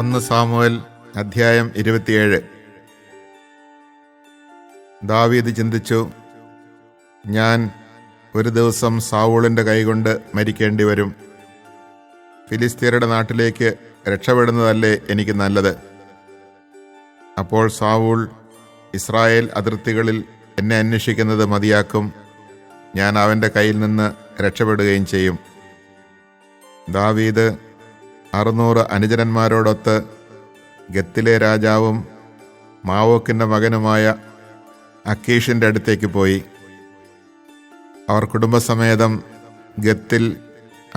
1 Samuel അധ്യായം 27. ദാവീദ് ചിന്തിച്ചു, ഞാൻ ഒരു ദിവസം സാവൂളിൻ്റെ കൈകൊണ്ട് മരിക്കേണ്ടി വരും. ഫിലിസ്ത്യരുടെ നാട്ടിലേക്ക് രക്ഷപ്പെടുന്നതല്ലേ എനിക്ക് നല്ലത്. അപ്പോൾ സാവൂൾ ഇസ്രായേൽ അതിർത്തികളിൽ എന്നെ അന്വേഷിക്കുന്നത് മതിയാക്കും. ഞാൻ അവൻ്റെ കയ്യിൽ നിന്ന് രക്ഷപ്പെടുകയും ചെയ്യും. ദാവീദ് 600 അനുചരന്മാരോടൊത്ത് ഗത്തിലെ രാജാവും മാവോക്കിൻ്റെ മകനുമായ അക്കീഷിൻ്റെ അടുത്തേക്ക് പോയി. അവർ കുടുംബസമേതം ഗത്തിൽ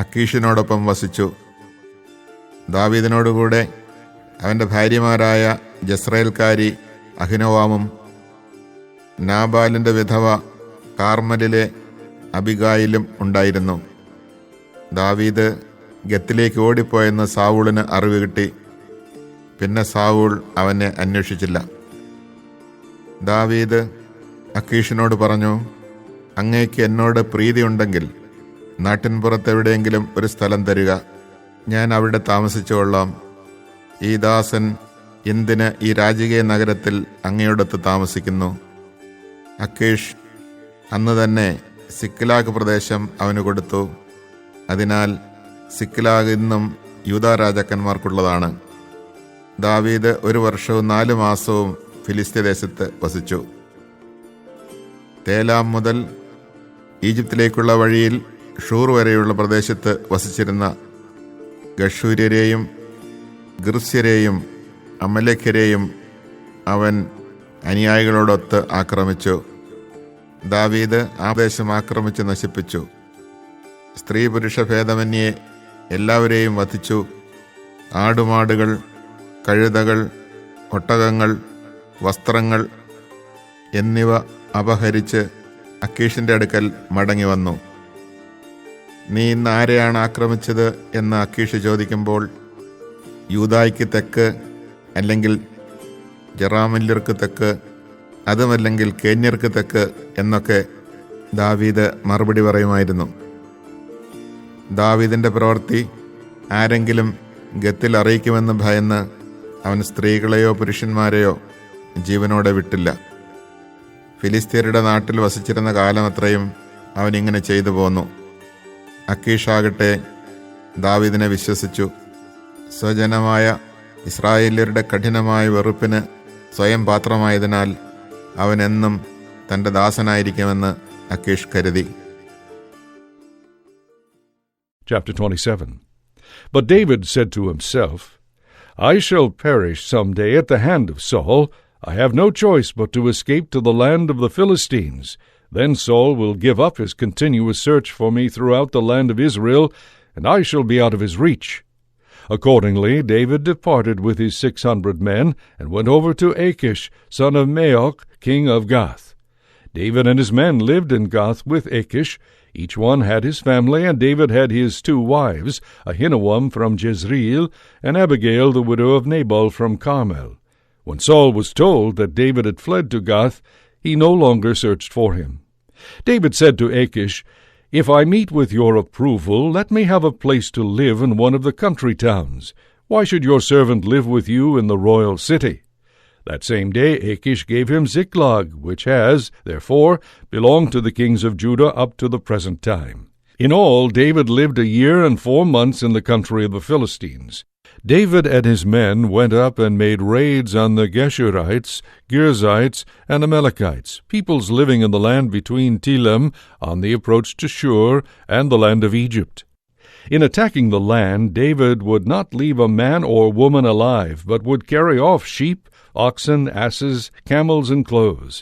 അക്കീഷിനോടൊപ്പം വസിച്ചു. ദാവീദിനോടുകൂടെ അവൻ്റെ ഭാര്യമാരായ ജസ്രയേൽക്കാരി അഹിനോവാമും നാബാലിൻ്റെ വിധവ കാർമലിലെ അബിഗായിലും ഉണ്ടായിരുന്നു. ദാവീദ് ഗത്തിലേക്ക് ഓടിപ്പോയെന്ന് സാവൂളിന് അറിവ് കിട്ടി. പിന്നെ സാവൂൾ അവനെ അന്വേഷിച്ചില്ല. ദാവീദ് അക്കീഷിനോട് പറഞ്ഞു, അങ്ങേക്ക് എന്നോട് പ്രീതിയുണ്ടെങ്കിൽ നാട്ടിൻപുറത്തെവിടെയെങ്കിലും ഒരു സ്ഥലം തരിക, ഞാൻ അവിടെ താമസിച്ചുകൊള്ളാം. ഈ ദാസൻ എന്തിന് ഈ രാജകീയ നഗരത്തിൽ അങ്ങയോടൊത്ത് താമസിക്കുന്നു? അക്കീഷ് അന്ന് തന്നെ സിക്ലാഗ് പ്രദേശം അവന് കൊടുത്തു. അതിനാൽ സിക്ലാഗ് ഇന്നും യൂദാ രാജാക്കന്മാർക്കുള്ളതാണ്. ദാവീദ് 1 വർഷവും 4 മാസവും ഫിലിസ്ത്യദേശത്ത് വസിച്ചു. തേലാം മുതൽ ഈജിപ്തിലേക്കുള്ള വഴിയിൽ ഷൂർ വരെയുള്ള പ്രദേശത്ത് വസിച്ചിരുന്ന ഗഷൂര്യരെയും ഗിർസ്യരെയും അമലേഖ്യരെയും അവൻ അനുയായികളോടൊത്ത് ആക്രമിച്ചു. ദാവീദ് ആ ദേശം ആക്രമിച്ച് നശിപ്പിച്ചു. സ്ത്രീ പുരുഷ ഭേദമന്യേ എല്ലാവരെയും വധിച്ചു. ആടുമാടുകൾ, കഴുതകൾ, ഒട്ടകങ്ങൾ, വസ്ത്രങ്ങൾ എന്നിവ അപഹരിച്ച് അക്കീഷിൻ്റെ അടുക്കൽ മടങ്ങി വന്നു. നീ ഇന്ന് ആരെയാണ് ആക്രമിച്ചത് എന്ന് അക്കീഷ് ചോദിക്കുമ്പോൾ, യൂദായ്ക്ക് തെക്ക്, അല്ലെങ്കിൽ ജറാമില്യർക്ക് തെക്ക്, അതുമല്ലെങ്കിൽ കേന്യർക്ക് തെക്ക് എന്നൊക്കെ ദാവീദ് മറുപടി പറയുമായിരുന്നു. ദാവീദിൻ്റെ പ്രവൃത്തി ആരെങ്കിലും ഗത്തിൽ അറിയിക്കുമെന്ന് ഭയന്ന് അവൻ സ്ത്രീകളെയോ പുരുഷന്മാരെയോ ജീവനോടെ വിട്ടില്ല. ഫിലിസ്ത്യരുടെ നാട്ടിൽ വസിച്ചിരുന്ന കാലമത്രയും അവനിങ്ങനെ ചെയ്തു പോന്നു. അക്കീഷാകട്ടെ ദാവീദിനെ വിശ്വസിച്ചു. സ്വജനമായ ഇസ്രായേല്യരുടെ കഠിനമായ വെറുപ്പിന് സ്വയം പാത്രമായതിനാൽ അവനെന്നും തൻ്റെ ദാസനായിരിക്കുമെന്ന് അക്കീഷ് കരുതി. Chapter 27. But David said to himself, I shall perish some day at the hand of Saul. I have no choice but to escape to the land of the Philistines. Then Saul will give up his continuous search for me throughout the land of Israel, and I shall be out of his reach. Accordingly, David departed with his 600 men and went over to Achish, son of Maoch, king of Gath. David and his men lived in Gath with Achish. Each one had his family, and David had his 2 wives, Ahinoam from Jezreel, and Abigail the widow of Nabal from Carmel. When Saul was told that David had fled to Gath, he no longer searched for him. David said to Achish, If I meet with your approval, let me have a place to live in one of the country towns. Why should your servant live with you in the royal city? That same day Achish gave him Ziklag, which has, therefore, belonged to the kings of Judah up to the present time. In all, David lived 1 year and 4 months in the country of the Philistines. David and his men went up and made raids on the Geshurites, Girzites, and Amalekites, peoples living in the land between Telem on the approach to Shur and the land of Egypt. In attacking the land, David would not leave a man or woman alive, but would carry off sheep, oxen, asses, camels, and clothes.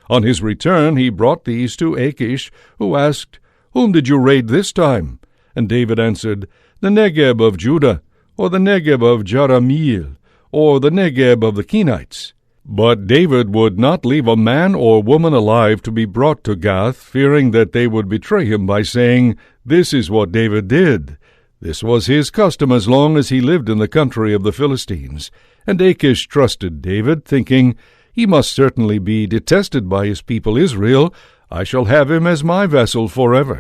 On his return he brought these to Achish, who asked, Whom did you raid this time? And David answered, The Negeb of Judah, or the Negeb of Jerahmeel, or the Negeb of the Kenites. But David would not leave a man or woman alive to be brought to Gath, fearing that they would betray him by saying, This is what David did. This was his custom as long as he lived in the country of the Philistines. And Achish trusted David, thinking, He must certainly be detested by his people Israel. I shall have him as my vassal forever.